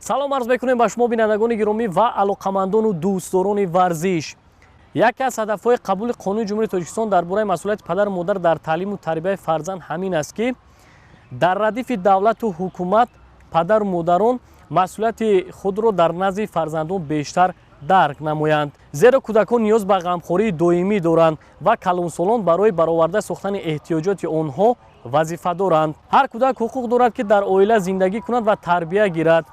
салом арз мекунем ба шумо бинандагони гиромӣ ва алоқамандону дӯстдорони варзиш. яке аз ҳадафҳои қабули қонуни ҷумҳурии Тоҷикистон дар бораи масъулияти падару модар дар таълиму тарбияи фарзанд ҳамин аст ки дар радифи давлату ҳукумат падару модарон масъулияти худро дар назди фарзандон бештар дарк намоянд. зеро кӯдакон ниёз ба ғамхории доимӣ доранд ва калонсолон барои бароварда сохтани эҳтиёҷоти онҳо вазифа доранд. ҳар кӯдак ҳуқуқ дорад ки дар оила зиндагӣ кунад ва тарбия гирад.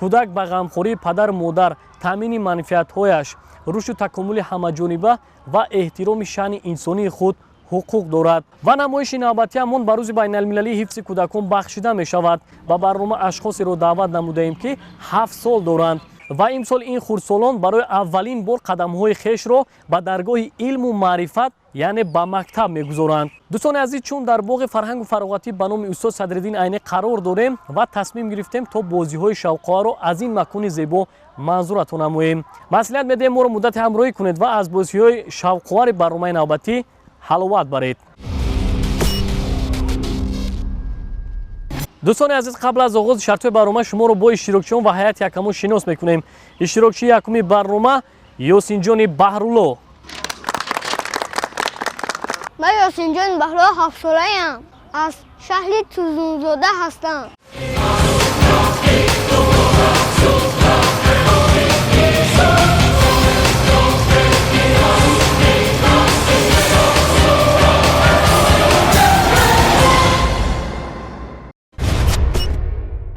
кӯдак ба ғамхории падару модар, таъмини манфиатҳояш, рушду такомули ҳамаҷониба ва эҳтироми шаъни инсонии худ ҳуқуқ дорад. ва намоиши навбатиамон ба рӯзи байналмилалии ҳифзи кӯдакон бахшида мешавад. ба барнома ашхосеро даъват намудаем ки 7 сол доранд ва имсол ин хурдсолон барои аввалин бор қадамҳои хешро ба даргоҳи илму маърифат яъне ба мактаб мегузоранд. дӯстони азиз, чун дар боғи фарҳангу фароғатӣ ба номи устод Садриддин Айнӣ қарор дорем ва тасмим гирифтем то бозиҳои шавқоваро аз ин макони зебо манзуратон намоем. маслиҳат медиҳем моро муддати ҳамроҳӣ кунед ва аз бозиҳои шавқовари барномаи навбатӣ ҳаловат баред. дӯстони азиз, қабл аз оғози шартҳои барнома шуморо бо иштирокчиён ва ҳайати якамон шинос мекунем. иштирокчии якуми барнома Ёсинҷони Баҳрулло. من یاسینجان بهرو 7 ساله‌ام. از شهر تزونزاده هستم.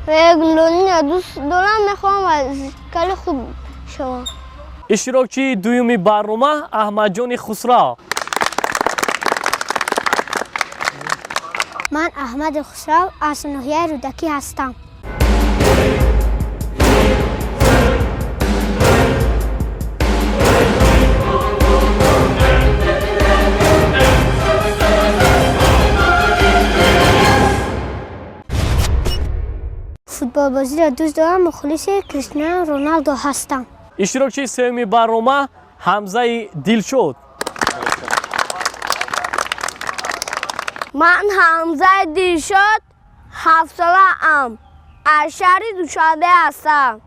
رگلونی دوست دارم، میخوام از کل خوب شوم. иштирокчии дуюми барнома Аҳмадҷони Хусрав. من احمد خسرو از ناحیه رودکی هستم. فوتبال بازی را دوست دارم، مخلص کریستیانو رونالدو هستم. иштирокчии севуми барнома Ҳамзаи Дилшод. من حمزه دلشاد 7 ساله‌ام. از شهر دوشنبه هستم.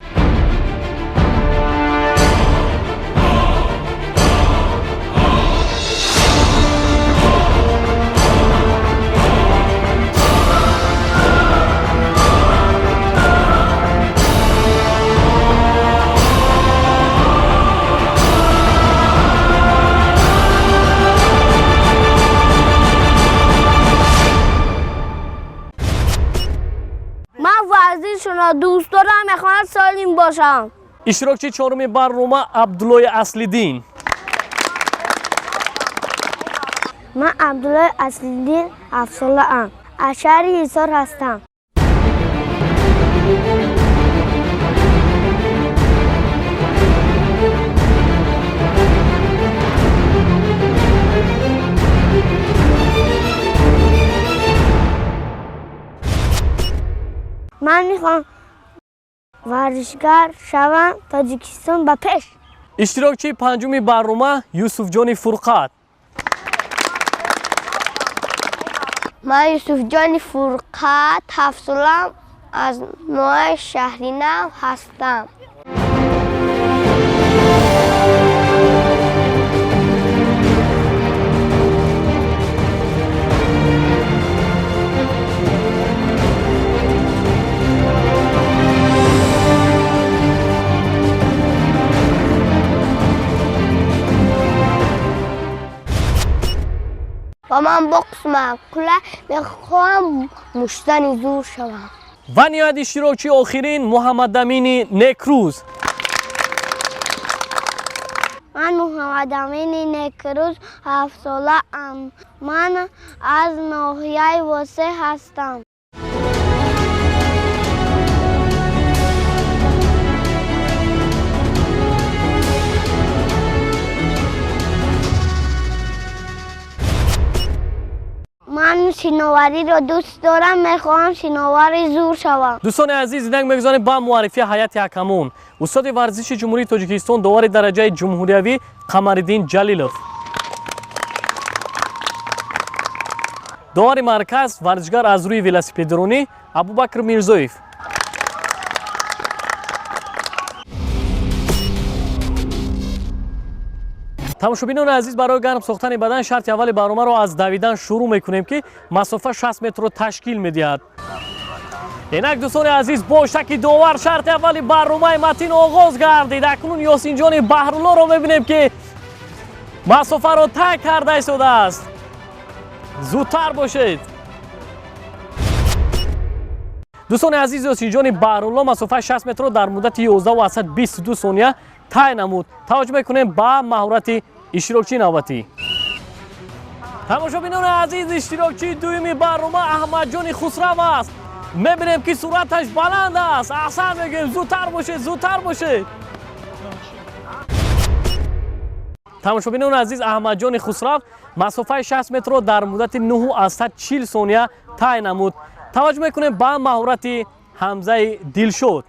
شما دوست دارم، میخوام سالم باشم. иштирокчии чоруми барнома Абдуллои Аслиддин. من عبدالله اصلیدین 7 ساله‌ام. از شهر حصار هستم. من میخوام ورزشگر شوم، تاجیکستان به پیش. иштирокчии панҷуми барнома Юсуфҷони Фурқат. من یوسفجان فرقت 7 سالم، از نوع شهرینم هستم. و من بوکس معقوله، میخوام مشتن زور شوم. ва ниҳоят иштирокчии охирин Муҳаммад Амини Некрӯз. من محمد امین نکروز 7 ساله‌ام. من از ناحیه واسه هستم. من شناوری رو دوست دارم، میخوام شناور زور شوم. дӯстони азиз, инак мегузорем ба муаррифии ҳайати ҳакамон. устоди варзиши ҷумҳурии Тоҷикистон, довари дараҷаи ҷумҳуриявӣ Қамариддин Ҷалилов. довари марказ, варзишгар аз рӯи велосипедронӣ Абубакр Мирзоев. тамошобинон азиз, барои гарм сохтани бадан шарти аввали барномаро аз давидан шурӯъ мекунем ки масофа 60 метрро ташкил медиҳад. инак дӯстони азиз, бо шаки довар шарти аввали барномаи матин оғоз гардид. акнун ёсинҷони баҳруллоро мебинем ки масофаро тай карда истодааст. зудтар бошед. дӯстони азиз, ёсинҷони баҳрулло масофаи 60 метрро дар муддати 11:22 сония тай намуд. таваҷҷӯҳ мекунем ба маҳорати иштирокчии навбатӣ. тамошобинони азиз, иштирокчии дуюми барнома аҳмадҷони хусрав аст. мебинем ки суръаташ баланд аст. аҳсан мегӯем, зудтар бошед, зудтар бошед. тамошобинони азиз, аҳмадҷони хусрав масофаи 60 метрро дар муддати 9:40 сония тай намуд. таваҷҷӯҳ мекунем ба маҳорати ҳамзаи дилшод.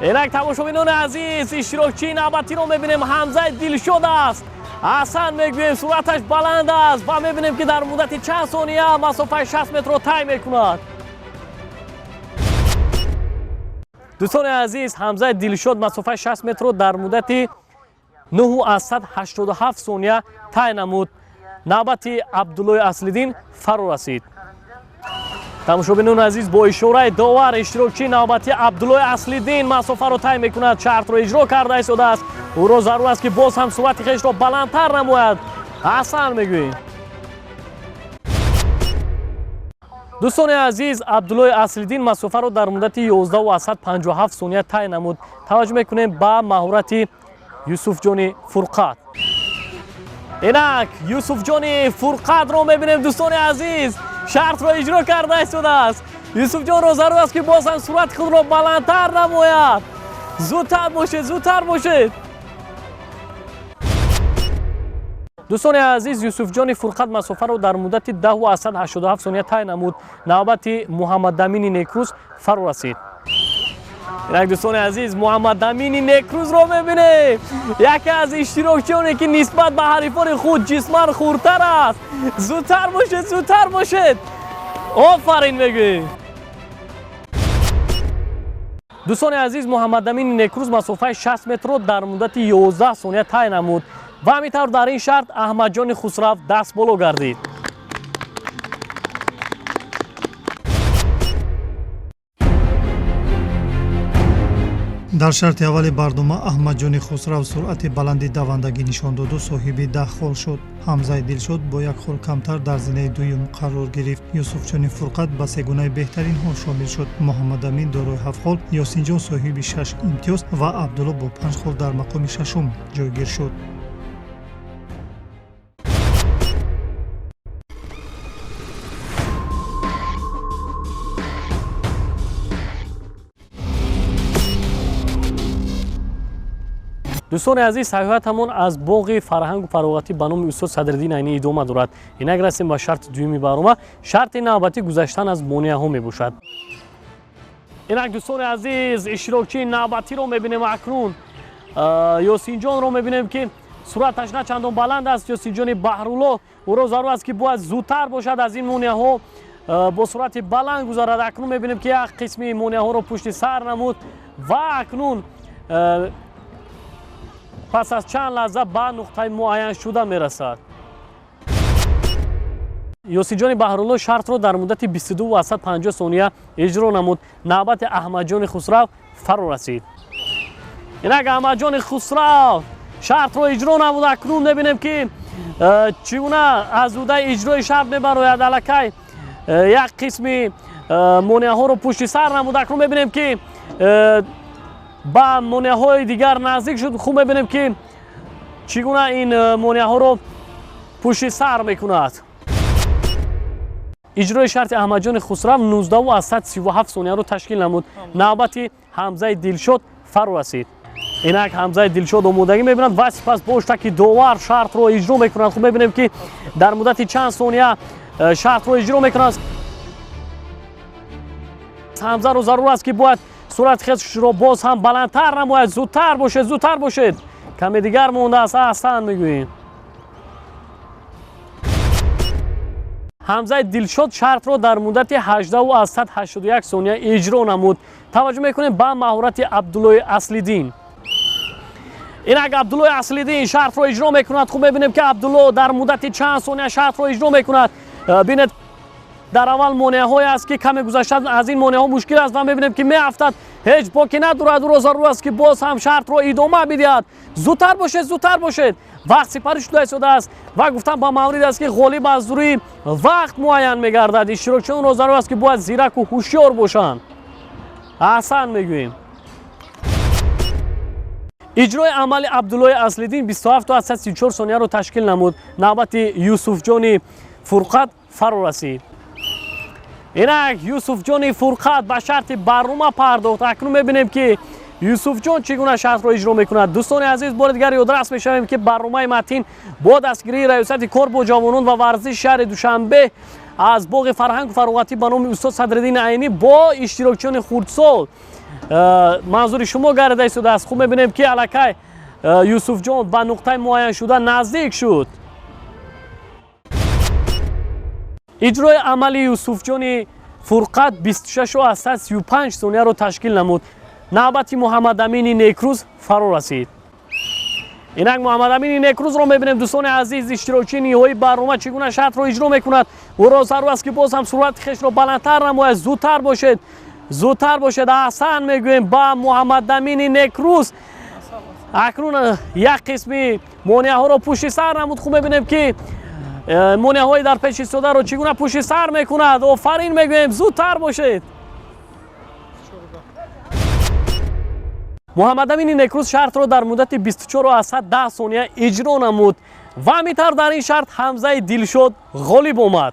инак тамошобинони азиз, иштирокчии навбатиро мебинем, ҳамзаи дилшод аст. аҳсан мегӯем, суръаташ баланд аст ва мебинем ки дар муддати чанд сония масофаи 60 метрро тай мекунад. дӯстони азиз, ҳамзаи дилшод масофаи 60 метрро дар муддати 9:87 сония тай намуд. навбати абдуллои аслиддин фаро расид. тамошобинони азиз, бо ишораи довар иштирокчии навбати абдуллои аслиддин масофаро тай мекунад. шартро иҷро карда истодааст. ӯро зарур аст ки боз ҳам суръати хешро баландтар намояд. аҳсан мегӯем. дӯстони азиз, абдуллои аслиддин масофаро дар муддати 11:57 сония тай намуд. таваҷҷӯҳ мекунем ба маҳорати юсуфҷони фурқат. инак юсуфҷони фурқатро мебинем. дӯстони азиз, шартро иҷро карда истодааст. юсуфҷонро зарур аст ки боз ҳам суръати худро баландтар намояд. зудтар бошед, зудтар бошед. дӯстони азиз, юсуфҷони фурқат масофаро дар муддати 10:87 сония тай намуд. навбати муҳаммадамини некрӯз фаро расид. инак дӯстони азиз, муҳаммадамини некрӯзро мебинем. яке аз иштирокчионе ки нисбат ба ҳарифони худ ҷисман хурдтар аст. зудтар бошед, зудтар бошед. офарин мегӯем. дӯстони азиз, муҳаммадамини некрӯз масофаи 60 метрро дар муддати 11 сония тай намуд. ва ҳамин тавр дар ин шарт аҳмадҷони хусрав дастболо гардид. дар шарти аввали барнома аҳмадҷони хусрав суръати баланди давандагӣ нишон доду соҳиби 10 хол шуд. ҳамзаи дилшод бо 1 хол камтар дар зинаи дуюм қарор гирифт. юсуфҷони фурқат ба сегунаи беҳтаринҳо шомил шуд. муҳаммадамин дорои 7 хол, ёсинҷон соҳиби 6 имтиёз ва абдулло бо 5 хол дар мақоми шашум ҷойгир шуд. дӯстони азиз, саёҳатамон аз боғи фарҳангу фароғатӣ ба номи устод Садриддин Айнӣ идома дорад. инак расем ба шарти дуюми барнома. шарти навбатӣ гузаштан аз монеаҳо мебошад. инак дӯстони азиз, иштирокчии навбатиро мебинем. акнун ёсинҷонро мебинем ки суръаташ на чандон баланд аст. ёсинҷони баҳрулло, ӯро зарур аст ки бояд зудтар бошад, аз ин монеаҳо бо суръати баланд гузарад. акнун мебинем ки як қисми монеаҳоро пушти сар намуд ва акнун пас аз чанд лаҳза ба нуқтаи муайян шуда мерасад. ёсинҷони баҳрулло шартро дар муддати 22:50 сония иҷро намуд. навбати аҳмадҷони хусрав фаро расид. инак аҳмадҷони хусрав шартро иҷро намуд. акнун мебинем ки чӣ гуна аз зудаи иҷрои шарт мебарояд. аллакай як қисми монеаҳоро пушти сар намуд. акнун мебинем ки ба монеаҳои дигар наздик шуд. хуб мебинем ки чӣ гуна ин монеаҳоро пушти сар мекунад. иҷрои шарти аҳмадҷони хусрав 19:37 сонияро ташкил намуд. навбати ҳамзаи дилшод фаро расид. инак ҳамзаи дилшод омодагӣ мебинад ва сипас бо штаки довар шартро иҷро мекунад. хуб мебинем ки дар муддати чанд сония шартро иҷро мекунад. ҳамзаро зарур аст ки бояд суръати хешро боз ҳам баландтар намояд. зудтар бошед, зудтар бошед. каме дигар мондааст. аҳсан мегӯем. ҳамзаи дилшод шартро дар муддати 18:81 сония иҷро намуд. таваҷҷӯҳ мекунем ба маҳорати абдуллои аслиддин. اینک عبدالله اصلیدین شرط رو اجرا میکند. خوب ببینیم که عبدالله در مدت چند ثانیه شرط رو اجرا میکند. ببینید در اول مانع های است که کمی گذشته از این مانع ها مشکل است و میبینیم که میافتد هیچ باکی ندارد و ضرور است که باز هم شرط رو ادامه بدهد. زودتر باشید وقت سپری شده است و گفتم با مورد است که غالب از روی وقت معین میگردد. اشتراکچیان را ضرور است که باید زیرک و هوشیار باشند. احسن میگوییم. اجرای عمل عبدالله اصلیدین 27 از 34 ثانیه رو تشکیل نمود. نوبت یوسف جان فرقت فرا رسید. اینک یوسف جان فرقت به شرط برنامه پرداخت. اکنون میبینیم که یوسف جان چگونه شرط رو اجرا میکند. دوستان عزیز بار دیگر یادداشت میشویم که برنامه متین با دستگیری ریاست کار با جوانان و ورزش شهر دوشنبه از باغ فرهنگ و فراغتی به نام استاد صدرالدین عینی با اشتراکچیان خردسال منظور شما گردیده شده است. خوب میبینیم که الکی یوسف جان به نقطه معین شده نزدیک شد. اجرای عمل یوسف جان فرقت 26 از 35 ثانیه رو تشکیل نمود. نوبت محمد امین نیکروز فرا رسید. اینک محمد امین نیکروز رو میبینیم دوستان عزیز اشتراکی نیهایی برنامه چگونه شرط رو اجرا میکند. او را ضرور است که باز هم سرعت خویش رو بلندتر نماید. زودتر باشید. احسن میگوییم با محمد امین نیکروز. اکنون یک قسمی مانع ها رو پشت سر نمود. خوب میبینیم که مانع های در پیش ایستاده رو چگونه پشت سر میکند. آفرین میگوییم. زودتر باشید. محمد امین نیکروز شرط رو در مدت 24 از 10 ثانیه اجرا نمود و همینطور در این شرط حمزه دلشاد غالب آمد.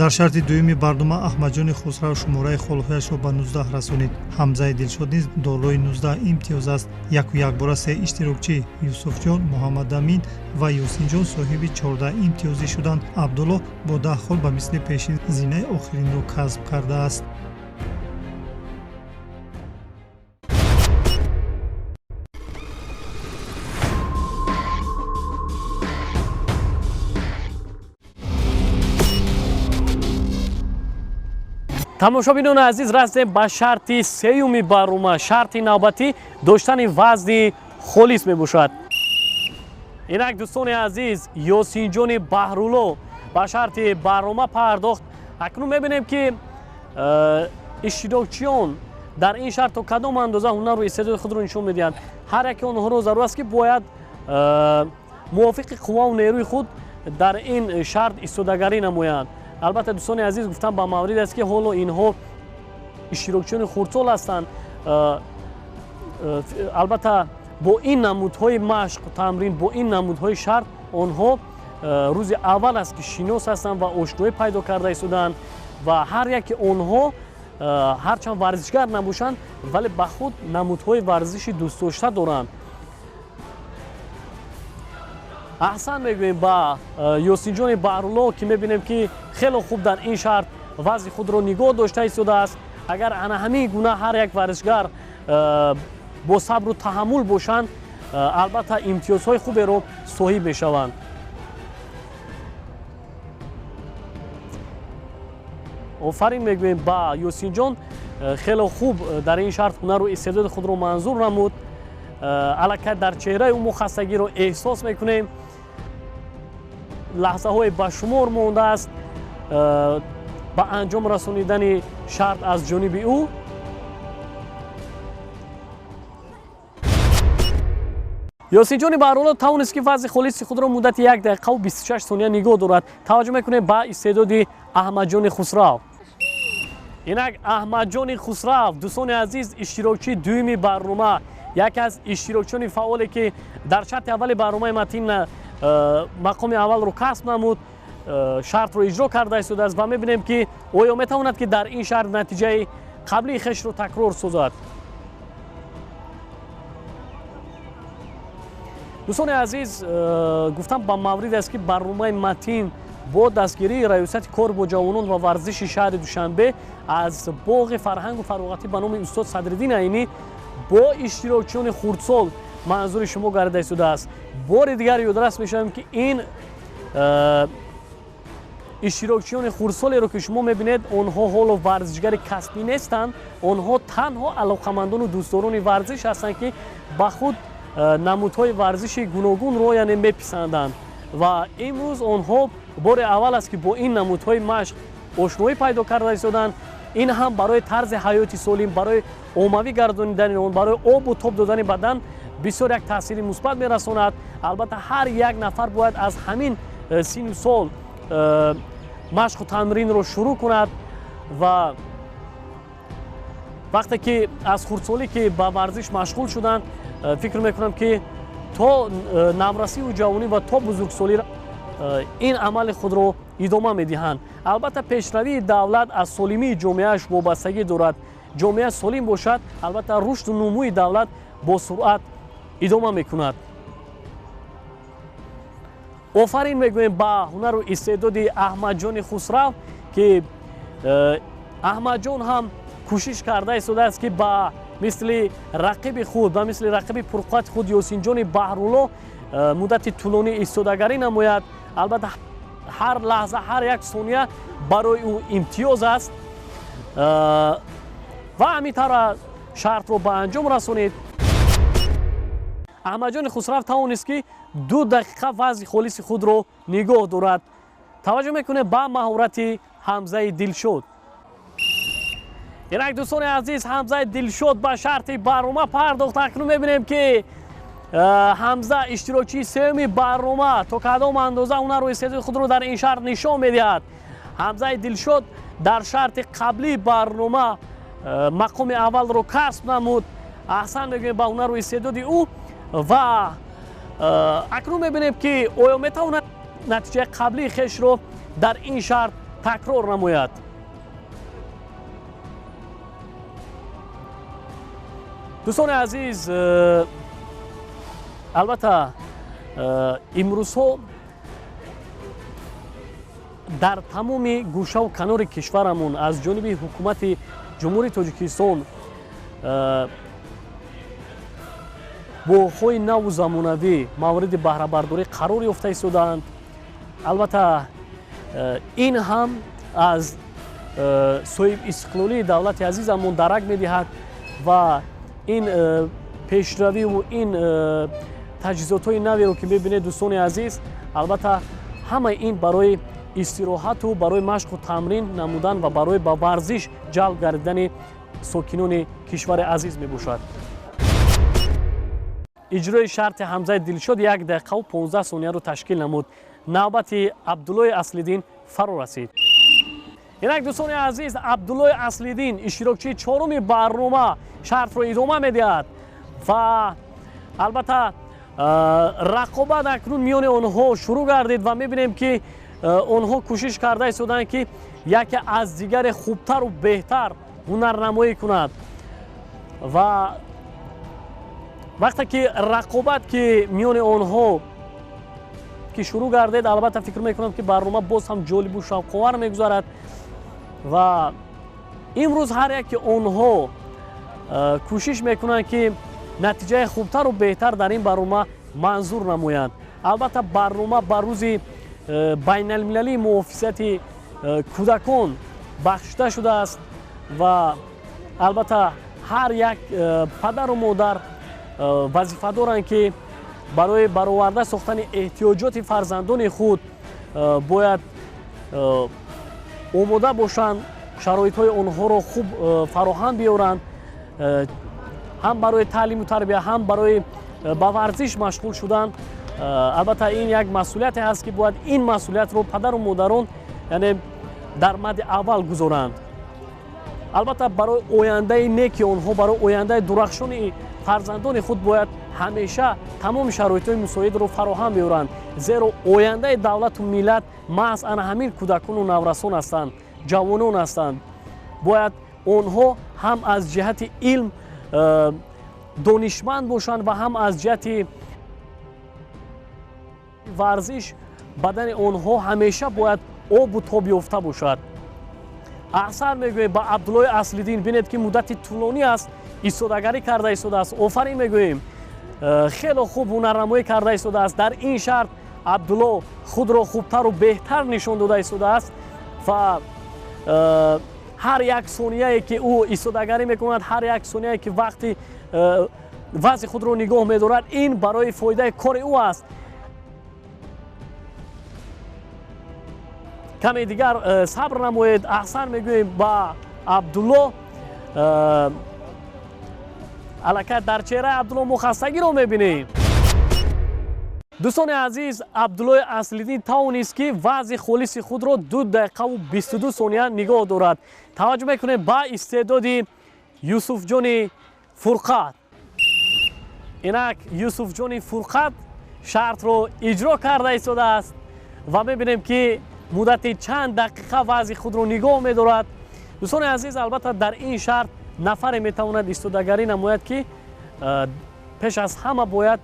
дар шарти дуюми барнома аҳмадҷони хусрав шумораи холҳояшро ба 19 расонид. ҳамзаи дилшод низ дорои 19 имтиёз аст. яку якбора се иштирокчӣ юсуфҷон, муҳаммадамин ва ёсинҷон соҳиби 14 имтиёзӣ шуданд. абдулло бо 10 хол ба мисли пешин зинаи охиринро касб кардааст. тамошобинон азиз растем ба шарти сеюми барнома. шарти навбатӣ доштани вазни холис мебошад. инак дӯстони азиз ёсинҷони баҳрулло ба шарти барнома пардохт. акнун мебинем ки иштирокчиён дар ин шарт то кадом андоза ҳунару истеъдоди худро нишон медиҳанд. ҳар яке онҳоро зарур аст ки бояд мувофиқи қувваву нерӯи худ дар ин шарт истодагарӣ намоянд. البته دوستان عزیز گفتم با مورد است که حالا اینها اشتراکچیان خردسال هستند. البته با این نمودهای مشق و تمرین، با این نمودهای شرط آنها روز اول است که شناس هستند و آشنایی پیدا کرده ایستادند و هر یک آنها هرچند ورزشگر نباشند ولی به خود نمودهای ورزشی دوست داشته دارند. احسن میگوییم با یوسینجان بحرالله که میبینیم که خیلی خوب در این شرط وضع خود رو نگاه داشته ایستاده است. اگر همین گونه هر یک ورزشگر با صبر و تحمل باشند البته امتیازهای خوبی رو صاحب میشوند. آفرین میگوییم با یوسینجان خیلی خوب در این شرط هنر و استعداد خود رو منظور نمود. الکی در چهره او خستگی رو احساس میکنیم. لحظه های بشمار مانده است با انجام رسانیدن شرط از جانب او. یوسینجان بحرالله توانست که وضع خالص خود را مدت 1 دقیقه و 26 ثانیه نگاه دارد. توجه میکنیم با استعداد احمدجان خسرو. اینک احمدجان خسرو دوستان عزیز اشتراکی دومی برنامه، یکی از اشتراکچیان فعالی که در شرط اول برنامه متین مقام اول رو کسب نمود، شرط رو اجرا کرده است و میبینیم که آیا میتواند که در این شرط نتیجه قبلی خویش رو تکرار سازد. دوستان عزیز گفتم با مورد است که برنامه متین با دستگیری ریاست کار با جوانان و ورزش شهر دوشنبه از باغ فرهنگ و فراغتی به نام استاد صدرالدین عینی با اشتراکچیان خردسال منظور شما گردیده شده است. بار دیگر یادداشت می‌شویم که این иштирокчиёни хурдсолеро ки шумо мебинед онҳо ҳоло варзишгари касбӣ нестанд, онҳо танҳо алоқамандону дӯстдорони варзиш ҳастанд ки ба худ намудҳои варзиши гуногунро яъне меписанданд ва имрӯз онҳо бори аввал аст ки бо ин намудҳои машқ ошноӣ пайдо карда истоданд. ин ҳам барои тарзи ҳаёти солим, барои оммавӣ гардонидани он, барои обу тоб додани бадан бисёр як таъсири мусбат мерасонад. албатта ҳар як нафар бояд аз ҳамин сину сол машқу тамринро шурӯъ кунад ва вақте ки аз хурдсолӣ ки ба варзиш машғул шуданд, фикр мекунам ки то наврасиву ҷавонӣ ва то бузургсолӣ ин амали худро идома медиҳанд. албатта пешравии давлат аз солимии ҷомеааш вобастагӣ дорад. ҷомеа солим бошад, албатта рушду нумӯи давлат бо суръат идома мекунад. офарин мегӯем ба ҳунару истеъдоди аҳмадҷони хусрав ки аҳмадҷон ҳам кӯшиш карда истодааст ки ба мисли рақиби худ, ба мисли рақиби пурқудрати худ ёсинҷони баҳрулло муддати тӯлонӣ истодагарӣ намояд. албатта ҳар лаҳза, ҳар як сония барои ӯ имтиёз аст ва ҳамин тавра шартро ба анҷом расонид. аҳмадҷони хусрав тавонист ки 2 дақиқа вазни холиси худро нигоҳ дорад. таваҷҷӯҳ мекунем ба маҳорати Ҳамзаи Дилшод. инак дӯстони азиз, Ҳамзаи Дилшод ба шарти барнома пардохт. акнун мебинем ки ҳамза иштирокчии сеюми барнома то кадом андоза ҳунару истеъдоди худро дар ин шарт нишон медиҳад. ҳамзаи Дилшод дар шарти қаблии барнома мақоми аввалро касб намуд. аҳсан мегӯем ба ҳунару истеъдоди ӯ ва акнун мебинем ки оё метавонад натиҷаи қаблии хешро дар ин шарт такрор намояд. дӯстони азиз, албатта имрӯзҳо дар тамоми гӯшаву канори кишварамон аз ҷониби ҳукумати ҷумҳурии Тоҷикистон боғҳои наву замонавӣ мавриди баҳрабардорӣ қарор ёфта истодаанд. албатта ин ҳам аз соҳибистиқлолии давлати азизамон дарак медиҳад ва ин пешравиву ин таҷҳизотҳои наверо ки мебинед дӯстони азиз, албатта ҳамаи ин барои истироҳату барои машқу тамрин намудан ва барои ба варзиш ҷалб гардидани сокинони кишвари азиз мебошад. иҷрои шарти Ҳамзаи Дилшод 1 дақиқаву 15 сонияро ташкил намуд. навбати Абдуллои Аслиддин фаро расид. инак дӯстони азиз, Абдуллои Аслиддин иштирокчии чоруми барнома шартро идома медиҳад ва албатта рақобат акнун миёни онҳо шурӯъ гардид ва мебинем ки онҳо кӯшиш карда истоданд ки яке аз дигаре хубтару беҳтар ҳунарнамоӣ кунад ва вақте ки рақобат ки миёни онҳо ки шурӯъ гардид, албатта фикр мекунам ки барнома боз ҳам ҷолибу шавқовар мегузарад ва имрӯз ҳар яке онҳо кӯшиш мекунанд ки натиҷаи хубтару беҳтар дар ин барнома манзур намоянд. албатта барнома ба рӯзи байналмилалии муҳофизати кӯдакон бахшида шудааст ва албатта ҳар як падару модар вазифа доранд ки барои бароварда сохтани эҳтиёҷоти фарзандони худ бояд омода бошанд, шароитҳои онҳоро хуб фароҳам биёранд, ҳам барои таълиму тарбия, ҳам барои ба варзиш машғул шудан. албатта ин як масъулияте ҳаст ки бояд ин масъулиятро падару модарон яъне дар мадди аввал гузоранд. албатта барои ояндаи неки онҳо, барои ояндаи дурахшони фарзандони худ бояд ҳамеша тамоми шароитҳои мусоидро фароҳам биёранд, зеро ояндаи давлату миллат маҳз ана ҳамин кӯдакону наврасон ҳастанд, ҷавонон ҳастанд. бояд онҳо ҳам аз ҷиҳати илм донишманд бошанд ва ҳам аз ҷиҳати варзиш бадани онҳо ҳамеша бояд обу тоб ёфта бошад. аҳсан мегӯем ба Абдуллои Аслиддин, бинед ки муддати тӯлонӣ аст истодагарӣ карда истодааст. офарин мегӯем, хело хуб ҳунарнамоӣ карда истодааст. дар ин шарт абдулло худро хубтару беҳтар нишон дода истодааст ва ҳар як сонияе ки ӯ истодагарӣ мекунад, ҳар як сонияе ки вақти вазъи худро нигоҳ медорад, ин барои фоидаи кори ӯ аст. каме дигар сабр намоед. аҳсан мегӯем ба абдулло. аллакай дар чеҳраи абдулло мо хастагиро мебинем. дӯстони азиз, абдуллои аслиддин тавонист ки вазъи холиси худро 2 дақиқаву 22 сония нигоҳ дорад. таваҷҷӯҳ мекунем ба истеъдоди юсуфҷони фурқат. инак юсуфҷони фурқат шартро иҷро карда истодааст ва мебинем ки муддати чанд дақиқа вазъи худро нигоҳ медорад. дӯстони азиз, албатта дар ин шарт нафаре метавонад истодагарӣ намояд ки пеш аз ҳама бояд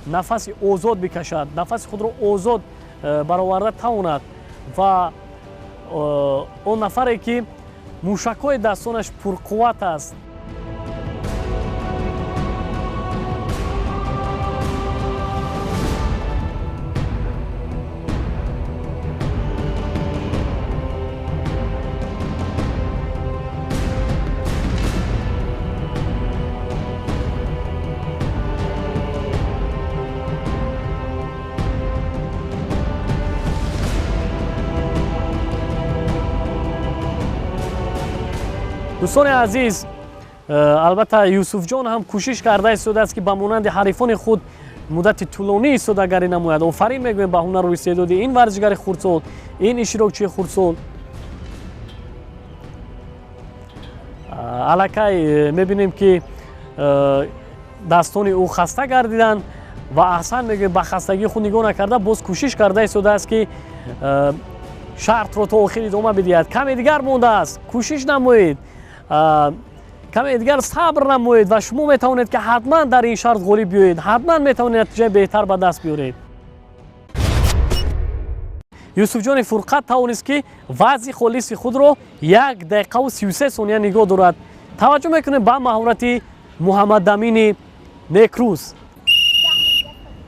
нафаси озод бикашад, нафаси худро озод бароварда тавонад ва он нафаре ки мушакҳои дастонаш пурқувват аст. дӯстони азиз, албатта юсуфҷон ҳам кӯшиш карда истодааст ки ба монанди ҳарифони худ муддати тӯлонӣ истодагарӣ намояд. офарин мегӯем ба ҳунару истеъдоди ин варзишгари хурдсол, ин иштирокчии хурдсол. аллакай мебинем ки дастони ӯ хаста гардиданд ва аҳсан мегӯем ба хастагии худ нигоҳ накарда боз кӯшиш карда истодааст ки шартро то охир идома бидиҳад. каме дигар мондааст, кӯшиш намоед, каме дигар сабр намоед ва шумо метавонед ки ҳатман дар ин шарт ғолиб биёед, ҳатман метавонед натиҷаи беҳтар ба даст биёред. юсуфҷони фурқат тавонист ки вазъи холиси худро 1 дақиқаву 33 сония нигоҳ дорад. таваҷҷӯҳ мекунем ба маҳорати муҳаммадамини некрӯз.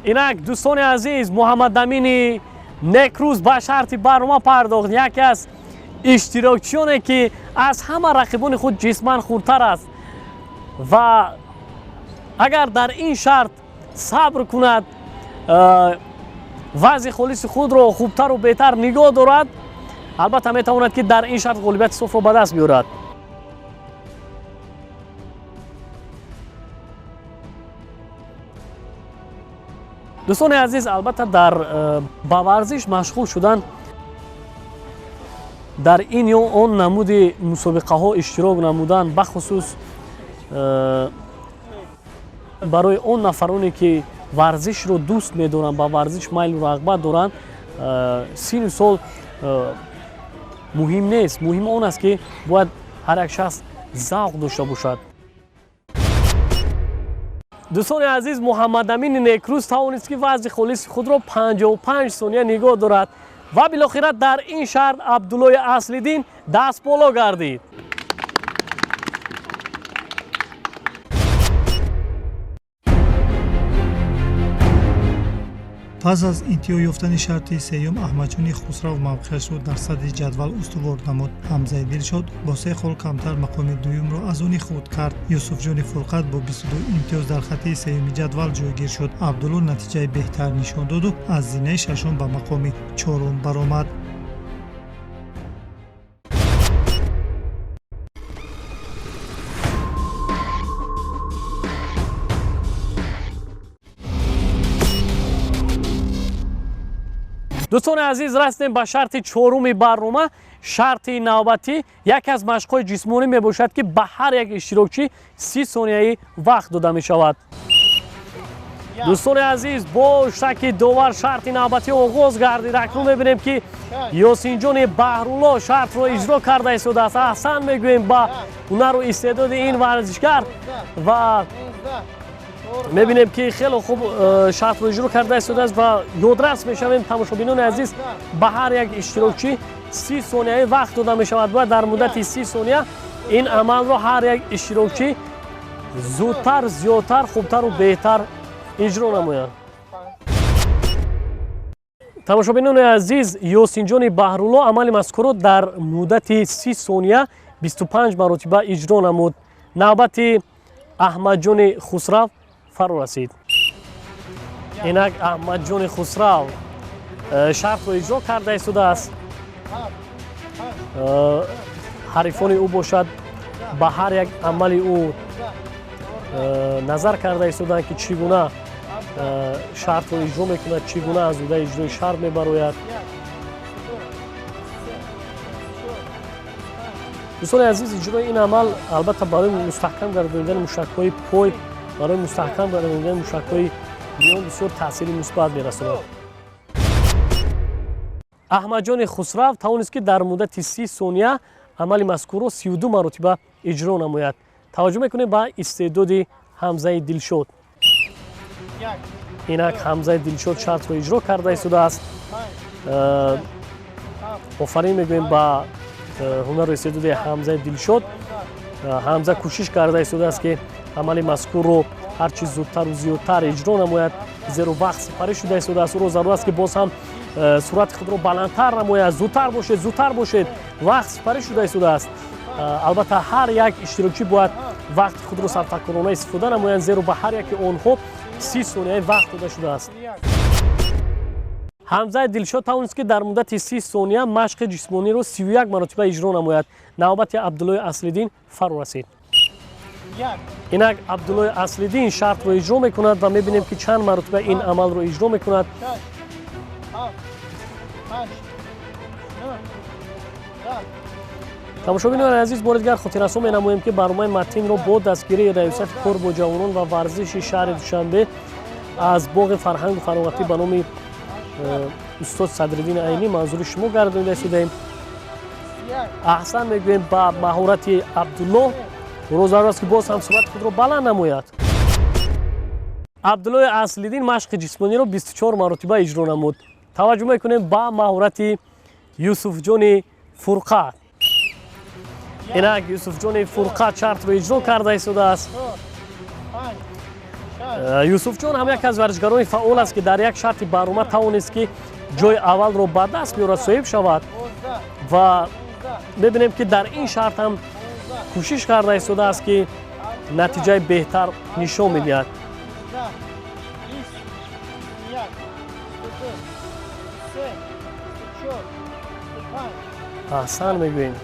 инак дӯстони азиз, муҳаммадамини некрӯз ба шарти барнома пардохт. яке аз иштирокчиёне ки аз ҳама рақибони худ ҷисман хурдтар аст ва агар дар ин шарт сабр кунад, вазъи холиси худро хубтару беҳтар нигоҳ дорад, албатта метавонад ки дар ин шарт ғолибияти софро ба даст биёрад. дӯстони азиз, албатта дар ба варзиш машғул шудан дар ин ё он намуди мусобиқаҳо иштирок намудан, бахусус барои он нафароне ки варзишро дӯст медоранд, ба варзиш майлу рағбат доранд, сину сол муҳим нест. муҳим он аст ки бояд ҳар як шахс завқ дошта бошад. дӯстони азиз, муҳаммадамини некрӯз тавонист ки вазъи холиси худро 55 сония нигоҳ дорад ва билохира дар ин шарт абдуллои аслиддин дастболо гардид. пас аз интиҳо ёфтани шарти сеюм аҳмадҷони хусрав мавқеашро дар садри ҷадвал устувор намуд. ҳамзаи дилшод бо 3 хол камтар мақоми дуюмро аз они худ кард. юсуфҷони фурқат бо 22 имтиёз дар хаттии сеюми ҷадвал ҷойгир шуд. абдулло натиҷаи беҳтар нишон доду аз зинаи шашум ба мақоми 4 баромад. дӯстони азиз, расидем ба шарти 4-уми барнома. шарти навбатӣ яке аз машқҳои ҷисмонӣ мебошад ки ба ҳар як иштирокчӣ 30 сонияи вақт дода мешавад. дӯстони азиз, бо штаки довар шарти навбатӣ оғоз гардид. акнун мебинем ки ёсинҷони баҳрулло шартро иҷро карда истодааст. аҳсан мегӯем ба ҳунару истеъдоди ин варзишгар ва мебинем ки хеле хуб шартро иҷро карда истодааст ва ёдрас мешавем тамошобинони азиз, ба ҳар як иштирокчӣ 30 сонияи вақт дода мешавад. бояд дар муддати 30 сония ин амалро ҳар як иштирокчӣ зудтар, зиёдтар, хубтару беҳтар иҷро намояд. тамошобинони азиз, ёсинҷони баҳрулло амали мазкурро дар муддати 30 сония 25 маротиба иҷро намуд. навбати аҳмадҷони хусрав фаро расид. инак аҳмадҷони хусрав шартро иҷро карда истодааст. ҳарифони ӯ бошад ба ҳар як амали ӯ назар карда истоданд ки чӣ гуна шартро иҷро мекунад, чӣ гуна аз ӯдаи иҷрои шарт мебарояд. дӯстони азиз, иҷрои ин амал албатта барои мустаҳкам гардонидани мушакҳои пой, барои мустаҳкам гардонидани мушакҳои биён бисёр таъсири мусбат мерасонад. аҳмадҷони хусрав тавонист ки дар муддати 30 сония амали мазкурро 32 маротиба иҷро намояд. таваҷҷӯҳ мекунем ба истеъдоди Ҳамзаи Дилшод. инак Ҳамзаи Дилшод шартро иҷро карда истодааст. офарин мегӯем ба ҳунару истеъдоди Ҳамзаи Дилшод. ҳамза кӯшиш карда истодааст ки амали мазкурро ҳарчи зудтару зиёдтар иҷро намояд, зеро вақт сипарӣ шуда истодааст. ӯро зарур аст ки боз ҳам суръати худро баландтар намояд. зудтар бошед, вақт сипарӣ шуда истодааст. албатта ҳар як иштирокчӣ бояд вақти худро сарфакорона истифода намоянд, зеро ба ҳар яки онҳо 30 сонияи вақт дода шудааст. ҳамзаи Дилшод тавонист ки дар муддати 30 сония машқи ҷисмониро 31 маротиба иҷро намояд. навбати Абдуллои Аслиддин фаро расид. инак Абдуллои Аслиддин шартро иҷро мекунад ва мебинем ки чанд маротиба ин амалро иҷро мекунад. тамошобинони азиз, бори дигар хотиррасон менамоем ки барномаи матнро бо дастгирии раёсати кор бо ҷавонон ва варзиши шаҳри Душанбе аз боғи фарҳангу фароғатӣ ба номи устод Садриддини Айнӣ манзури шумо гардонида истодаем. аҳсан мегӯем ба маҳорати Абдулло. ӯро зарур аст ки боз ҳам суръати худро баланд намояд. Абдуллои Аслиддин машқи ҷисмониро 24 маротиба иҷро намуд. таваҷҷӯҳ мекунем ба маҳорати Юсуфҷони Фурқат. инак Юсуфҷони Фурқат шартро иҷро карда истодааст. Юсуфҷон ҳам як аз варзишгарони фаъол аст ки дар як шарти барнома тавонист ки ҷои аввалро ба даст биёрад, соҳиб шавад ва мебинем ки дар ин шарт ҳам кӯшиш карда истодааст ки натиҷаи беҳтар нишон медиҳад. аҳсан мегӯем.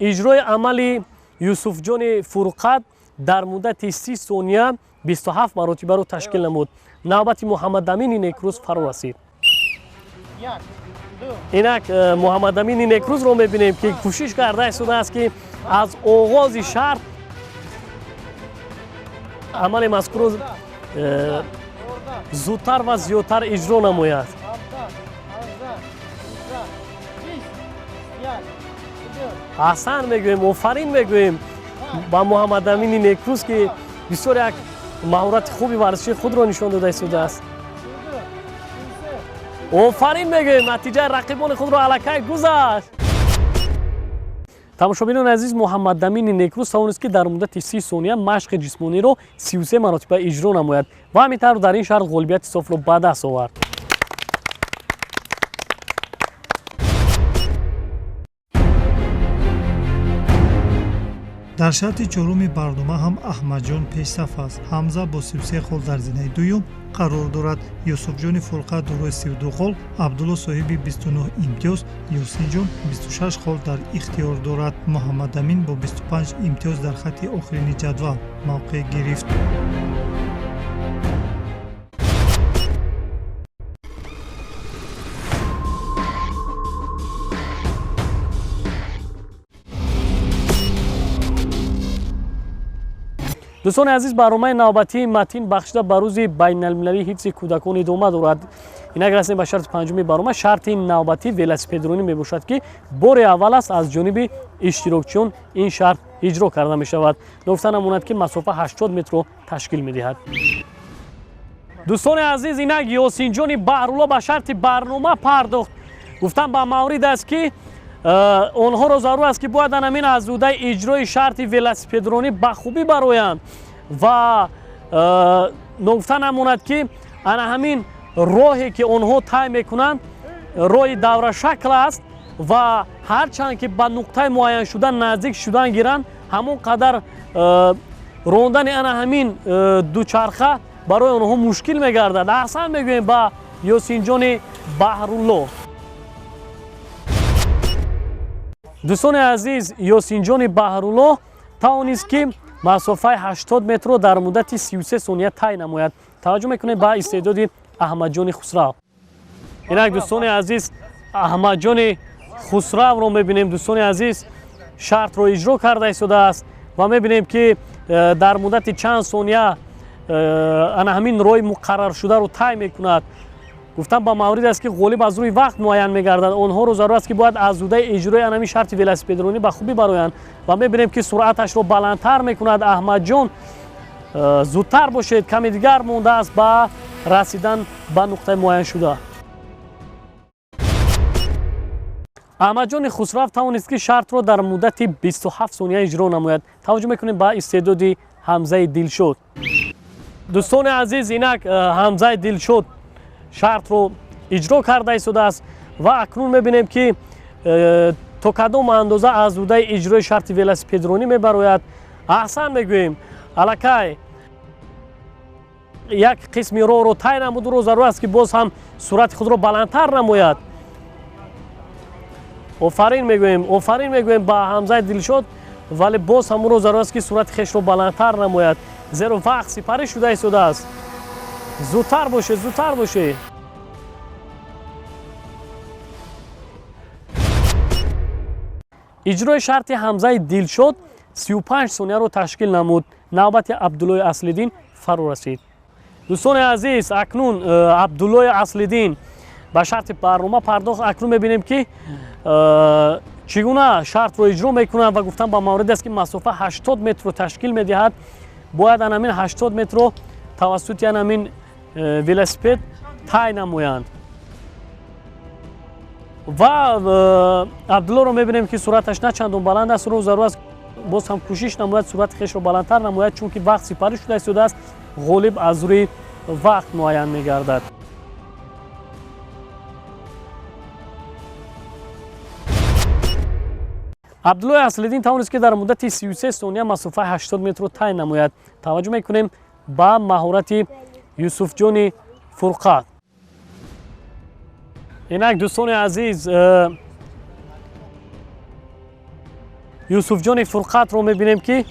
иҷрои амали Юсуфҷони Фурқат дар муддати 30 сония 27 маротибаро ташкил намуд. навбати Муҳаммадамини Некрӯз фаро расид. инак Муҳаммадамини Некрӯзро мебинем ки кӯшиш карда истодааст ки аз оғози шарт амали мазкурро зудтар ва зиёдтар иҷро намояд. аҳсан мегӯем, офарин мегӯем ба Муҳаммадамини Некрӯз ки бисёр як маҳорати хуби варзиши худро нишон дода истодааст. офарин мегӯем, натиҷаи рақибони худро аллакай гузашт. тамошобинони азиз, Муҳаммадамини Некрӯз тавонист ки дар муддати 30 сония машқи ҷисмониро 33 маротиба иҷро намояд ва ҳамин тавр дар ин шарт ғолибияти софро ба даст овард. дар шарти чоруми барнома ҳам Аҳмадҷон пешсаф аст. Ҳамза бо 33 хол дар зинаи дуюм қарор дорад. Юсуфҷони Фурқат дорои 32 хол, Абдулло соҳиби 29 имтиёз, Ёсинҷон 26 хол дар ихтиёр дорад. Муҳаммадамин бо 25 имтиёз дар хатти охирини ҷадвал мавқеъ гирифт. дӯстони азиз, барномаи навбатии матн бахшида ба рӯзи байналмилалии ҳифзи кӯдакон идома дорад. инак расидем ба шарти панҷуми барнома. шарти навбатӣ велосипедронӣ мебошад ки бори аввал аст аз ҷониби иштирокчиён ин шарт иҷро карда мешавад. нуфта намонад ки масофа 80 метро ташкил медиҳад. дӯстони азиз, инак Ёсинҷони Баҳрулло ба шарти барнома пардохт. гуфтам ба маврид аст ки онҳоро зарур аст ки бояд анамин аз ӯдаи иҷрои шарти велосипедронӣ ба хубӣ бароянд ва ногуфта намонад ки ана ҳамин роҳе ки онҳо тай мекунанд роҳи даврашакл аст ва ҳарчанд ки ба нуқтаи муайяншуда наздик шудан гиранд ҳамон қадар рондани ана ҳамин дучарха барои онҳо мушкил мегардад. аҳсан мегӯем ба ёсинҷони баҳрулло. дӯстони азиз, ёсинҷони баҳрулло тавонист ки масофаи 80 метрро дар муддати 33 сония тай намояд. таваҷҷӯҳ мекунем ба истеъдоди аҳмадҷони хусрав. инак дӯстони азиз, аҳмадҷони хусравро мебинем. дӯстони азиз, шартро иҷро карда истодааст ва мебинем ки дар муддати чанд сония ана ҳамин роҳи муқарраршударо тай мекунад. гуфтам ба маврид аст ки ғолиб аз рӯи вақт муайян мегардад. онҳоро зарур аст ки бояд аз зудаи иҷрои ана ҳамин шарти велосипедронӣ ба хубӣ бароянд ва мебинем ки суръаташро баландтар мекунад. аҳмадҷон, зудтар бошед, каме дигар мондааст ба расидан ба нуқтаи муайяншуда. аҳмадҷони хусрав тавонист ки шартро дар муддати 27 сония иҷро намояд. таваҷҷӯҳ мекунем ба истеъдоди ҳамзаи дилшод. дӯстони азиз, инак ҳамзаи дилшод шартро иҷро карда истодааст ва акнун мебинем ки то кадом андоза аз зудаи иҷрои шарти велосипедронӣ мебарояд. аҳсан мегӯем. аллакай як қисми роҳро тай намудро зарур аст ки боз ҳам суръати худро баландтар намояд. офарин мегӯем ба ҳамзаи дилшод, вале боз ҳам ӯро зарур аст ки суръати хешро баландтар намояд, зеро вақт сипарӣ шуда истодааст. зудтар боше. иҷрои шарти ҳамзаи дилшод 35 сонияро ташкил намуд. навбати абдуллои аслиддин фаро расид. дӯстони азиз, акнун абдуллои аслиддин ба шарти барнома пардохт. акнун мебинем ки чӣ гуна шартро иҷро мекунад ва гуфтам ба маврид аст ки масофа 80 метрро ташкил медиҳад. бояд ана ҳамин 80 метрро тавассути ана ҳамин велосипед тай намоянд. ва абдуллоро мебинем ки суръаташ на чандон баланд аст. ӯро зарур аст боз ҳам кӯшиш намояд суръати хешро баландтар намояд, чунки вақт сипарӣ шуда истодааст. ғолиб аз рӯи вақт муайян мегардад. абдуллои аслиддин тавонист ки дар муддати 33 сония масофаи 80 метрро тай намояд. таваҷҷӯҳ мекунем ба маҳорати юсуфҷони фурқат. инак дӯстони азиз, юсуфҷони фурқатро мебинем ки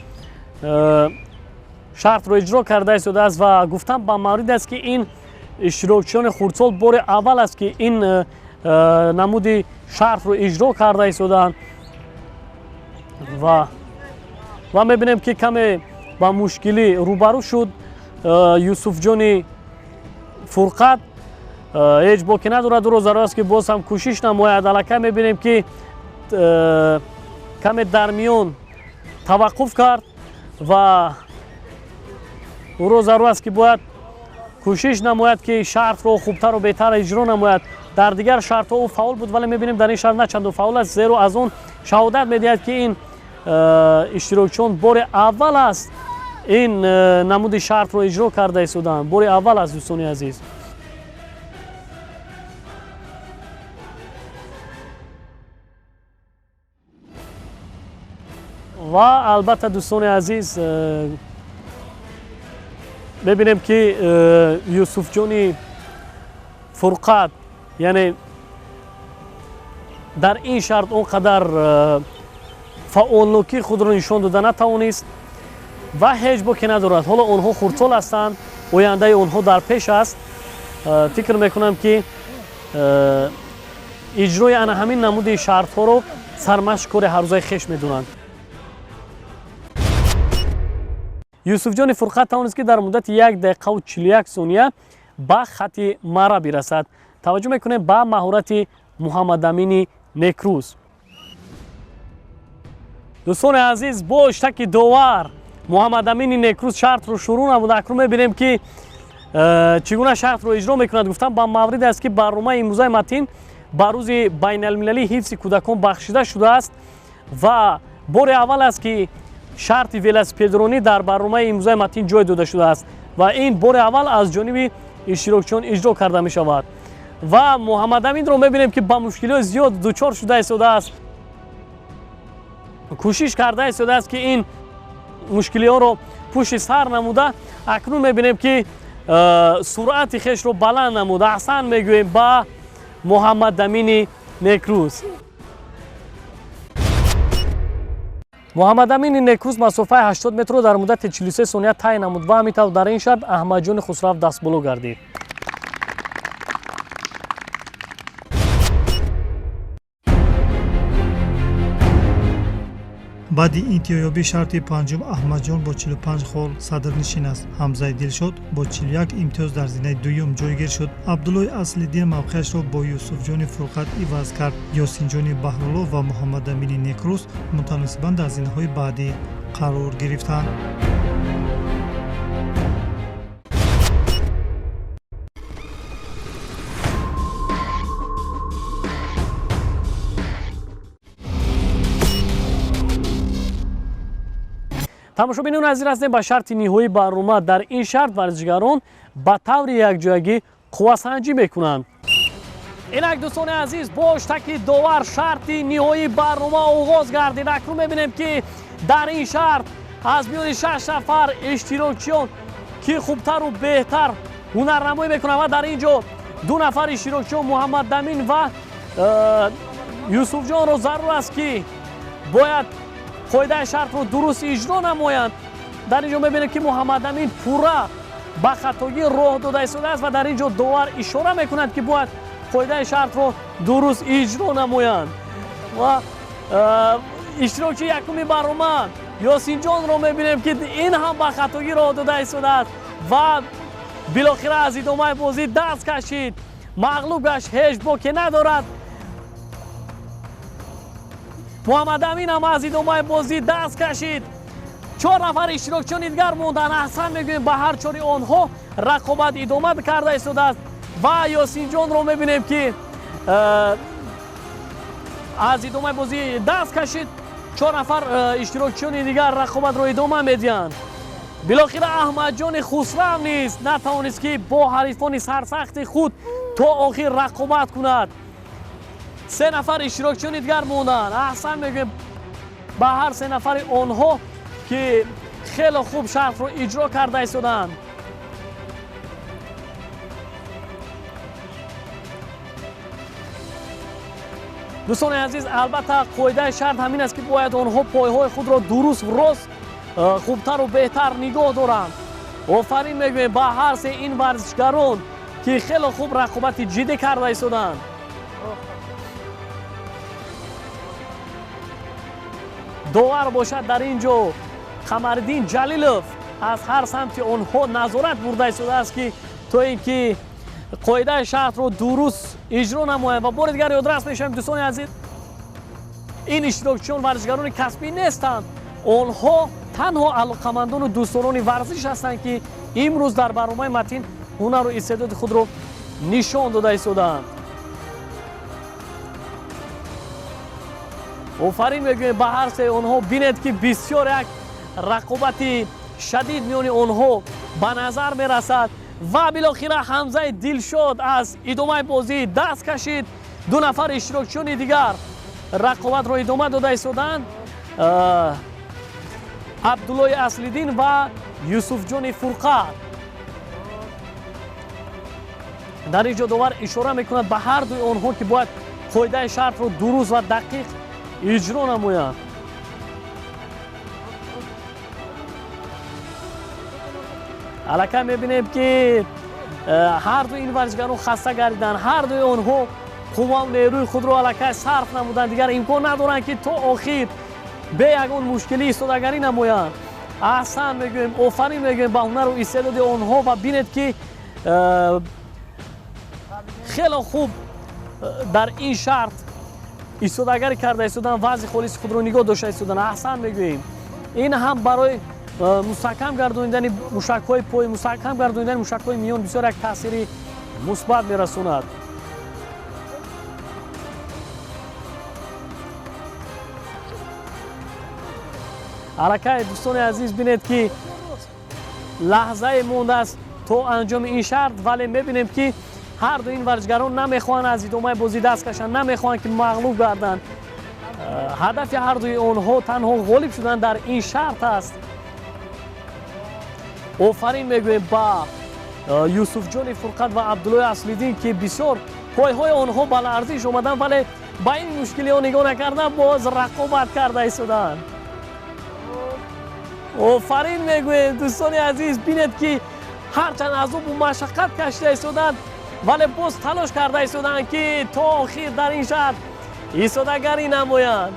шартро иҷро карда истодааст ва гуфтам ба маврид аст ки ин иштирокчиёни хурдсол бори аввал аст ки ин намуди шартро иҷро карда истодаанд ва мебинем ки каме ба мушкилӣ рӯбарӯ шуд юсуфҷони фурқат. ҳеҷ боки надорад, ӯро зарур аст ки боз ҳам кӯшиш намояд. аллакай мебинем ки каме дар миён таваққуф кард ва ӯро зарур аст ки бояд кӯшиш намояд ки шартро хубтару беҳтар иҷро намояд. дар дигар шартҳо ӯ фаъол буд, вале мебинем дар ин шарт на чандон фаъол аст, зеро аз он шаҳодат медиҳад ки ин иштирокчиён бори аввал аст ин намуди шартро иҷро карда истодаанд. бори аввал аст дӯстони азиз. ва албатта дӯстони азиз, мебинем ки юсуфҷони фурқат яъне дар ин шарт он қадар фаъолнокии худро нишон дода натавонист ва ҳеҷ боке надорад. ҳоло онҳо хурдсол ҳастанд, ояндаи онҳо дар пеш аст. фикр мекунам ки иҷрои ана ҳамин намуди шартҳоро сармашқ кори ҳаррӯзаи хеш медонанд. юсуфҷони фурқат тавонист ки дар муддати 1 дақиқаву 41 сония ба хати марра бирасад. таваҷҷӯҳ мекунем ба маҳорати муҳаммадамини некрӯз. дӯстони азиз, бо иштаки довар муҳаммадамини некрӯз шартро шурӯъ намуда. акнун мебинем ки чӣ гуна шартро иҷро мекунад. гуфтам ба маврид аст ки барномаи имрӯзаи матин ба рӯзи байналмилалии ҳифзи кӯдакон бахшида шудааст ва бори аввал аст ки шарти велосипедронӣ дар барномаи имрӯзаи матин ҷой дода шудааст ва ин бори аввал аз ҷониби иштирокчиён иҷро карда мешавад ва муҳаммадаминро мебинем ки ба мушкилиҳои зиёд дучор шуда истодааст. кӯшиш карда истодааст ки ин мушкилиҳоро пушти сар намуда акнун мебинем ки суръати хешро баланд намуда аҳсан мегӯем ба муҳаммадамини некрӯз. муҳаммадамини некрӯз масофаи 80 метрро дар муддати 43 сония тай намуд ва ҳамин тавр дар ин шарт аҳмадҷони хусрав дастболо гардид. баъди интиҳоёбии шарти панҷум аҳмадҷон бо 45 хол садрнишин аст. ҳамзаи дилшод бо 41 имтиёз дар зинаи дуюм ҷойгир шуд. абдуллои аслиддин мавқеашро бо юсуфҷони фурқат иваз кард. ёсинҷони баҳрулло ва муҳаммадамини некрӯз мутаносибан дар зинаҳои баъдӣ қарор гирифтанд. тамошобинон азиз ҳастем ба шарти ниҳоии барнома. дар ин шарт варзишгарон ба таври якҷоягӣ қуввасанҷӣ мекунанд. инак дӯстони азиз бо иштаки довар шарти ниҳоии барнома оғоз гардид. акнун мебинем ки дар ин шарт аз миёни 6 нафар иштирокчиён ки хубтару беҳтар ҳунарнамоӣ мекунанд ва дар ин ҷо 2 нафар иштирокчиён муҳаммадамин ва юсуфҷонро зарур аст ки бояд қоидаи шартро дуруст иҷро намоянд. дар ин ҷо мебинем ки муҳаммадамин пурра ба хатогӣ роҳ дода истодааст ва дар ин ҷо довар ишора мекунад ки бояд қоидаи шартро дуруст иҷро намоянд. ва иштирокчи якуми барнома ёсинҷонро мебинем ки ин ҳам ба хатогӣ роҳ дода истодааст ва билохира аз идомаи бозӣ даст кашид. мағлуб гашт, ҳеҷ боке надорад. муҳаммадамин ҳам аз идомаи бозӣ даст кашид. 4 нафар иштирокчиёни дигар монданд. аҳсан мегӯем ба ҳар чори онҳо рақобат идома карда истодааст ва ёсинҷонро мебинем ки аз идомаи бозӣ даст кашид. 4 нафар иштирокчиёни дигар рақобатро идома медиҳанд. билохира аҳмадҷони хусрав низ натавонист ки бо ҳарифони сарсахти худ то охир рақобат кунад. 3 нафар иштирокчиёни дигар монданд. аҳсан мегӯем ба ҳар 3 нафари онҳо ки хеле хуб шартро иҷро карда истоданд. дӯстони азиз, албатта қоидаи шарт ҳамин аст ки бояд онҳо пойҳои худро дуруст рост хубтару беҳтар нигоҳ доранд. офарин мегӯем ба ҳар се ин варзишгарон ки хеле хуб рақобати ҷиддӣ карда истоданд. довар бошад дар ин ҷо қамариддин ҷалилов аз ҳар самти онҳо назорат бурда истодааст ки то ин ки қоидаи шартро дуруст иҷро намоянд. ва бори дигар ёдрас мешавем дӯстони азиз, ин иштирокчиён варзишгарони касбӣ нестанд. онҳо танҳо алоқамандону дӯстдорони варзиш ҳастанд ки имрӯз дар барномаи матин ҳунару истеъдоди худро нишон дода истодаанд. офарин мегӯем ба ҳар се онҳо. бинед ки бисёр як рақобати шадид миёни онҳо ба назар мерасад ва билохира ҳамзаи дилшод аз идомаи бозӣ даст кашид. 2 нафар иштирокчиёни дигар рақобатро идома дода истоданд. абдуллои аслиддин ва юсуфҷони фурқат. дар ин ҷо довар ишора мекунад ба ҳар дуи онҳо ки бояд қоидаи шартро дуруст ва дақиқ иҷро намоянд. аллакай мебинем ки ҳар дуи ин варзишгарон хаста гардиданд. ҳар дуи онҳо қуввау нерӯи худро аллакай сарф намуданд. дигар имкон надоранд ки то охир бе ягон мушкилӣ истодагарӣ намоянд. аҳсан мегӯем, офарин мегӯем ба ҳунару истеъдоди онҳо ва бинед ки хеле хуб дар ин шарт истодагарӣ карда истоданд. вазъи холиси худро нигоҳ дошта истоданд. аҳсан мегӯем. ин ҳам барои мустаҳкам гардонидани мушакҳои пой, мустаҳкам гардонидани мушакҳои миён бисёр як таъсири мусбат мерасонад. аллакай дӯстони азиз, бинед ки лаҳзае мондааст تو انجام این شرط، ولی میبینیم که هر دو این ورزشگران نمیخوان از ادامه بازی دست کشن، نمیخوان که مغلوب گردن. هدف هر دوی اونها تنها غالب شدن در این شرط است. آفرین میگویم با یوسف جان فرقت و عبدالله اصلیدین که بسیار پایهای آنها به لرزش اومدن، ولی با این مشکلی ها نگاه نکردن، باز رقابت کرده ایستادن. آفرین میگویم دوستان عزیز، بینید که هرچند از او مشقت کشیده ایستادن، ولی باز تلاش کرده ایستادن که تا آخر در این شرط ایستادگری نمایند.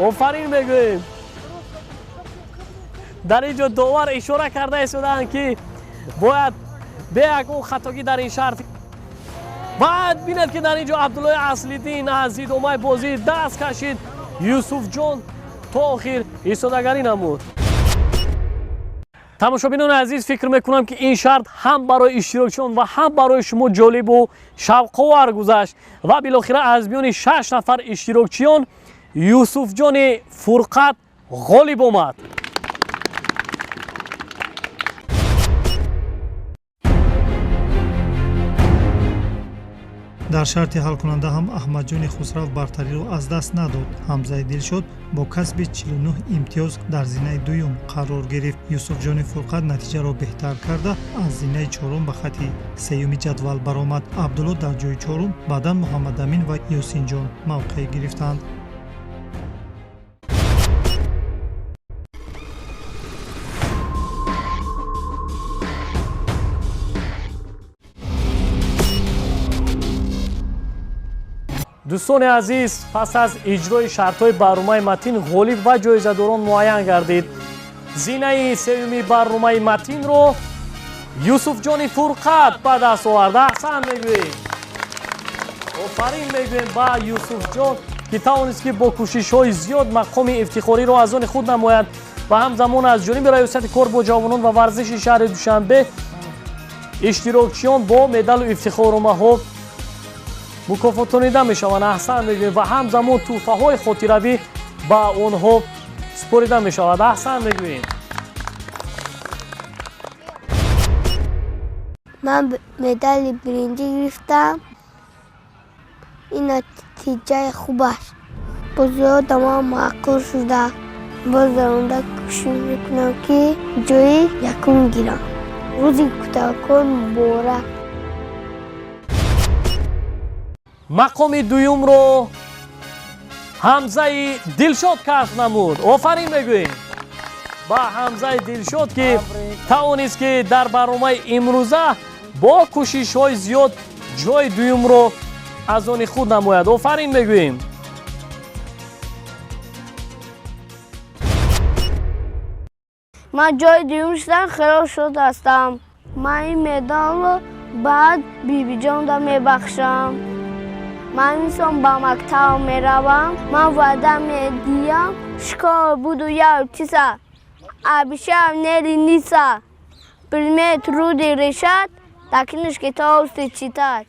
آفرین میگویم. در اینجا داور اشاره کرده ایستادن که باید به یک خطاگی در این شرط. بعد بینید که در اینجا عبدالله اصلیدین از ادامه بازی دست کشید، یوسف جان تا آخر ایستادگری نمود. تماشابینان عزیز، فکر میکنم که این شرط هم برای اشتراکچیان و هم برای شما جالب و شوق‌آور گذشت و بالاخره از میان 6 نفر اشتراکچیان یوسف جان فرقت غالب آمد. дар шарти ҳалкунанда ҳам аҳмадҷони хусрав бартариро аз даст надод. ҳамзаи дилшод бо касби 49 имтиёз дар зинаи дуюм қарор гирифт. юсуфҷони фурқат натиҷаро беҳтар карда аз зинаи чорум ба хати сеюми ҷадвал баромад. абдулло дар ҷои чорум, баъдан муҳаммадамин ва ёсинҷон мавқеъ гирифтанд. دوستان عزیز، پس از اجرای شرط‌های برنامه متین غالب و جایزه‌داران معین گردید. زینه سومی برنامه متین رو یوسف جان فرقت به دست آورد. احسن میگوییم. آفرین میگوییم با یوسف جان که توانست که با کوشش‌های زیاد مقام افتخاری را از آن خود نماید و همزمان از جانب ریاست کار با جوانان و ورزش شهر دوشنبه اشتراکچیان با مدال و افتخارنامه‌ها مکافاتانیده می شوند. احسن میگوییم و همزمان تحفه های خاطروی با آنها سپرده می شود. احسن میگوییم. من مدال برنجی گرفتم. این نتیجه خوب است. بازی تمام معقول شده. باز درونده کوشش میکنم که جای یکم گیرم. روزی کودکان مبارک. مقام دوم رو حمزه دلشاد کسب نمود. آفرین میگوییم با حمزه دلشاد که توانست که در برنامه امروزه با کوشش های زیاد جای دوم رو از آن خود نماید. آفرین میگوییم. من جای دوم شدم خیلی شد هستم. من این مدال رو بعد بیبی جان دا میبخشم. من میسم با مکتب میروم. من وعده میدیم شکار بود و یا تیسا ابیشم نری نیسا پرمیت رو دیرشد تاکنش که تا اوستی چیتر.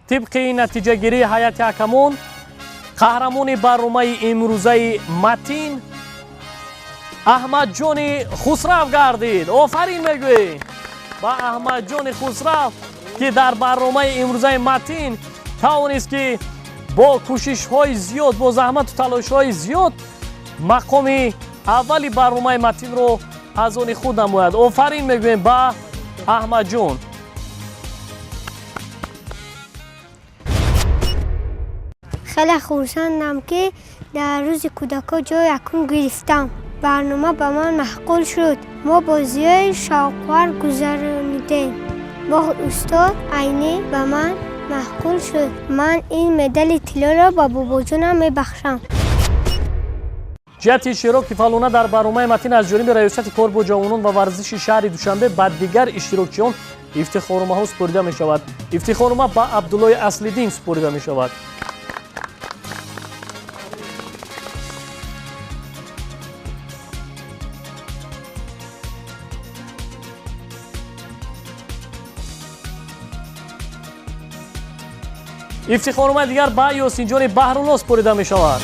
طبق نتیجه گیری هیئت حکمان، قهرمان برنامه امروزه متین احمد جان خسرو گردید. آفرین میگوییم با احمد جان خسرو که در برنامه امروزه متین توانست که با کوشش های زیاد، با زحمت و تلاش های زیاد مقام اولی برنامه متین رو از آن خود نماید. آفرین میگوییم با احمد جان. خیلی خورسندم که در روز کودکان جای یکم گرفتم. برنامه به من معقول شد. ما بازی‌های شوق‌آور گذراندیم. با استاد عینی به من معقول شد. من این مدال طلا را با بابا جانم میبخشم. جهت اشتراک فعالانه در برنامه متین از جانب ریاست کار با جوانان و ورزش شهر دوشنبه به دیگر اشتراکچیان افتخارنامه‌ها سپرده می شود. افتخارنامه با عبدالله اصلیدین سپرده می شود. افتخارنامه دیگر با یاسینجان بحرالله سپرده می شود.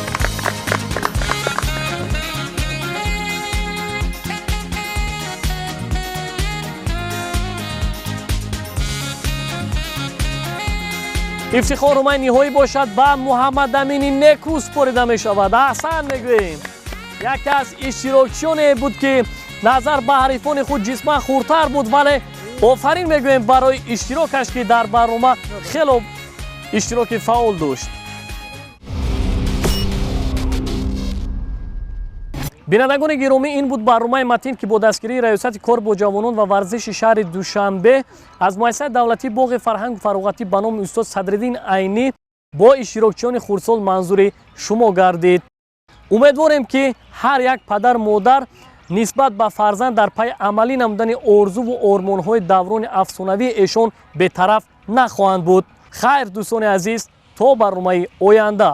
ифтихор румай ниҳоӣ бошад ба муҳаммад амини неку супорида мешавад. аҳсан мегӯем. яке аз иштирокчиёне буд ки назар ба ҳарифони худ ҷисман хурдтар буд, вале офарин мегӯем барои иштирокаш ки дар барнома хело иштироки фаъол дошт. бинандагони гиромӣ, ин буд барномаи матин ки бо дастгирии раёсати кор бо ҷавонон ва варзиши шаҳри Душанбе аз муассисаи давлатии боғи фарҳангу фароғатӣ ба номи устод Садриддин Айнӣ бо иштирокчиёни хурдсол манзури шумо гардид. умедворем ки ҳар як падар модар нисбат ба фарзанд дар пайи амалӣ намудани орзуву ормонҳои даврони афсонавии эшон бетараф нахоҳанд буд. хайр дӯстони азиз, то барномаи оянда.